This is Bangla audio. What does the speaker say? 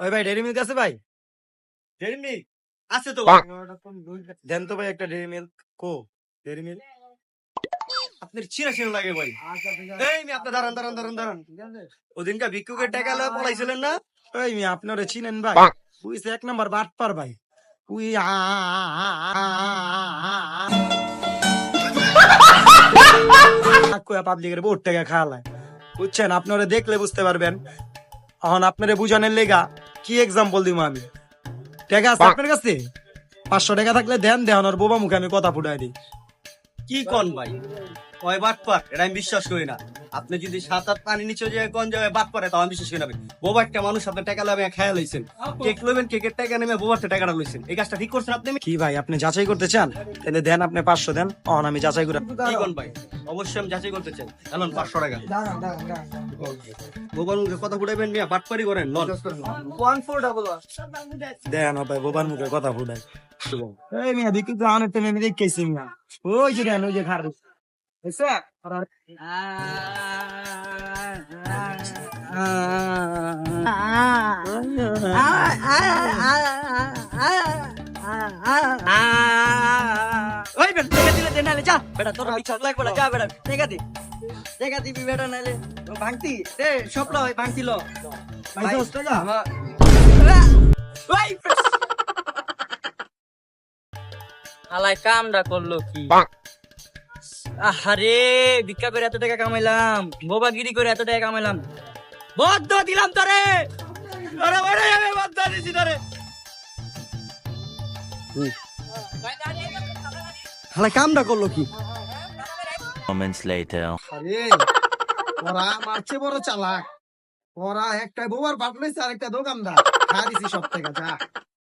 ওই ভাই ডেইরি মিল্ক আছে ভাই? ডেইরি মিল্ক আছে তো। দেন তো ভাই একটা ডেইরি মিল্ক। কো ডেইরি মিল্ক? আপনার চিরা চিরা লাগে ভাই। এই মি আপনি দাঁড়ান দাঁড়ান দাঁড়ান দাঁড়ান। ওদিনকা ভিক্ষুকের টাকা লয়ে পলাইছিলেন না? ওই মি আপনারে চিনেন ভাই? উইছে এক নাম্বার বাটপার ভাই। উই পাবলিকের বহুত টাকা খাওয়ালায়, বুঝছেন? আপনারা দেখলে বুঝতে পারবেন। এখন আপনারে বুঝানোর লেগা কি এক্সাম্পল দিব আমি? টাকা আছে আপনার কাছে? 500 টাকা থাকলে দেন, দেওয়ানোর বোবা মুখে আমি কথা ফুটাই দিই। কি কোন ভাই? ওই বাটপার, এটা আমি বিশ্বাস করি না। আপনি যদি 7-8 পানি নিচে যে কোন জায়গায় বাট পারে তাও আমি বিশ্বাস করি না ভাই। বোবা একটা মানুষ আপনার টাকা লয়ে খেয়া লইছেন, কেক লইবেন, কেকের টাকা নেমে বোবার টাকাটা লইছেন, এই কাজটা ঠিক করছেন আপনি? কি ভাই আপনি যাচাই করতে চান? তাহলে দেন, আপনি 500 দেন, অন আমি যাচাই করে। কি কোন ভাই? অবশ্যই আমি যাচাই করতে চাই। এলন 500 টাকা। বোবার মুখে কথা ফুটাইবেন মিয়া, বাটপারি করেন লন। 1411 দেন ভাই বোবার মুখে কথা ফুটাই। এই মিয়া দেখি তো অনেক টাইম আমি দেখেছি মিয়া। ওই যে দেন, ওই যে খার এসে ওই বেটা টাকা দিলে দে নালে যা বেটা তোর বিচার লাগবে না যা বেটা টাকা দিবি বেটা নালে ভাঙতি দে সবলা ওই ভাঙতি লো ভাই 10 টাকা। ওই আলাই কামটা করলো কি? আরে ভিক্ষা করে এত টাকা কামাইলাম, বোবাগিরি করে এত টাকা কামাইলাম, বদ্ধ দিলাম তোরে। আরে ভাই আমি বাদ দিছি তোরে। হালা কামটা করলো কি? Moments later. আরে ওরা মারছে বড় চালাক। ওরা একটা বোবার বাটলাইছে আর একটা দোকানদার খা দিছি সব টাকা যা।